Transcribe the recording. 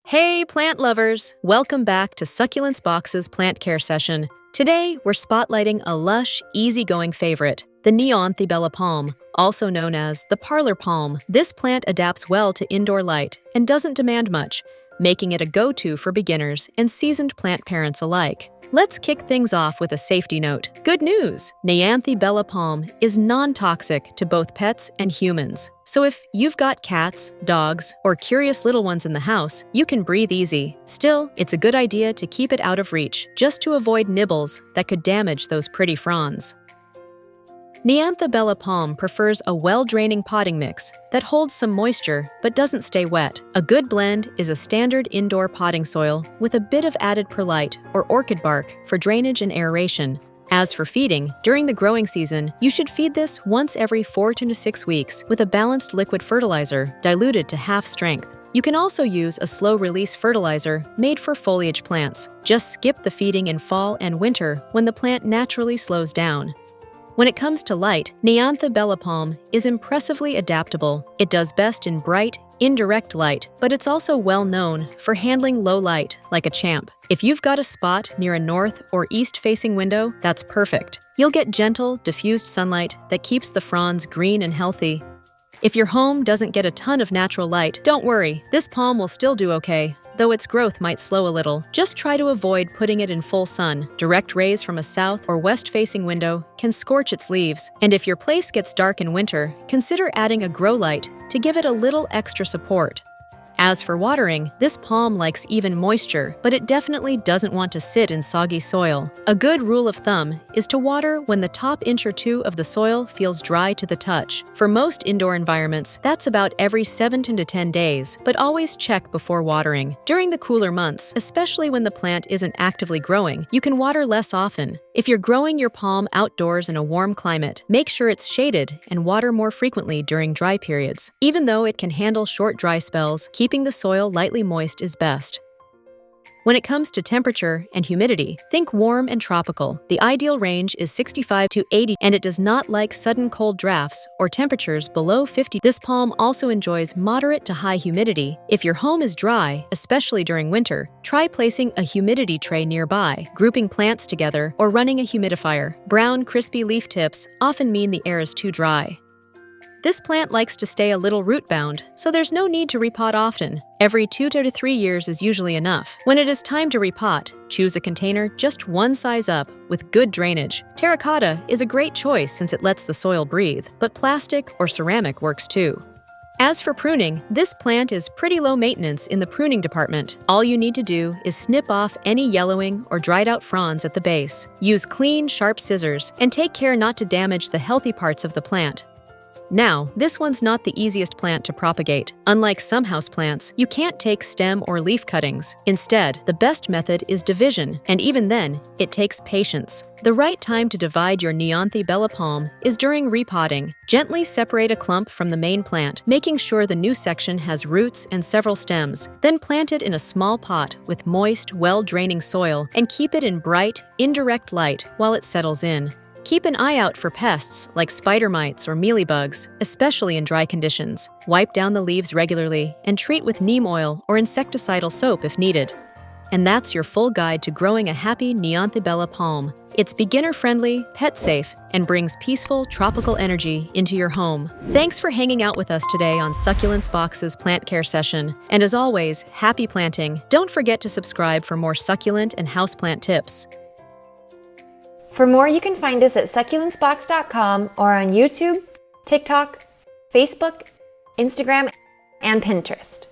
Hey plant lovers! Welcome back to Succulents Box's plant care session. Today, we're spotlighting a lush, easygoing favorite, the Neanthe Bella Palm, also known as the parlor palm. This plant adapts well to indoor light and doesn't demand much, making it a go-to for beginners and seasoned plant parents alike. Let's kick things off with a safety note. Good news! Neanthe Bella Palm is non-toxic to both pets and humans. So if you've got cats, dogs, or curious little ones in the house, you can breathe easy. Still, it's a good idea to keep it out of reach, just to avoid nibbles that could damage those pretty fronds. Neanthe Bella Palm prefers a well-draining potting mix that holds some moisture but doesn't stay wet. A good blend is a standard indoor potting soil with a bit of added perlite or orchid bark for drainage and aeration. As for feeding, during the growing season, you should feed this once every 4 to 6 weeks with a balanced liquid fertilizer diluted to half strength. You can also use a slow-release fertilizer made for foliage plants. Just skip the feeding in fall and winter when the plant naturally slows down. When it comes to light, Neanthe Bella Palm is impressively adaptable. It does best in bright, indirect light, but it's also well known for handling low light like a champ. If you've got a spot near a north or east-facing window, that's perfect. You'll get gentle, diffused sunlight that keeps the fronds green and healthy. If your home doesn't get a ton of natural light, don't worry, this palm will still do okay, though its growth might slow a little. Just try to avoid putting it in full sun. Direct rays from a south or west-facing window can scorch its leaves. And if your place gets dark in winter, consider adding a grow light to give it a little extra support. As for watering, this palm likes even moisture, but it definitely doesn't want to sit in soggy soil. A good rule of thumb is to water when the top inch or two of the soil feels dry to the touch. For most indoor environments, that's about every 7 to 10 days, but always check before watering. During the cooler months, especially when the plant isn't actively growing, you can water less often. If you're growing your palm outdoors in a warm climate, make sure it's shaded and water more frequently during dry periods. Even though it can handle short dry spells, keeping the soil lightly moist is best. When it comes to temperature and humidity, think warm and tropical. The ideal range is 65 to 80, and it does not like sudden cold drafts or temperatures below 50. This palm also enjoys moderate to high humidity. If your home is dry, especially during winter, try placing a humidity tray nearby, grouping plants together, or running a humidifier. Brown, crispy leaf tips often mean the air is too dry. This plant likes to stay a little root-bound, so there's no need to repot often. Every 2 to 3 years is usually enough. When it is time to repot, choose a container just one size up with good drainage. Terracotta is a great choice since it lets the soil breathe, but plastic or ceramic works too. As for pruning, this plant is pretty low maintenance in the pruning department. All you need to do is snip off any yellowing or dried out fronds at the base. Use clean, sharp scissors and take care not to damage the healthy parts of the plant. Now, this one's not the easiest plant to propagate. Unlike some houseplants, you can't take stem or leaf cuttings. Instead, the best method is division, and even then, it takes patience. The right time to divide your Neanthe Bella Palm is during repotting. Gently separate a clump from the main plant, making sure the new section has roots and several stems. Then plant it in a small pot with moist, well-draining soil and keep it in bright, indirect light while it settles in. Keep an eye out for pests like spider mites or mealybugs, especially in dry conditions. Wipe down the leaves regularly and treat with neem oil or insecticidal soap if needed. And that's your full guide to growing a happy Neanthe Bella Palm. It's beginner-friendly, pet-safe, and brings peaceful, tropical energy into your home. Thanks for hanging out with us today on Succulents Box's plant care session. And as always, happy planting. Don't forget to subscribe for more succulent and houseplant tips. For more, you can find us at succulentsbox.com or on YouTube, TikTok, Facebook, Instagram, and Pinterest.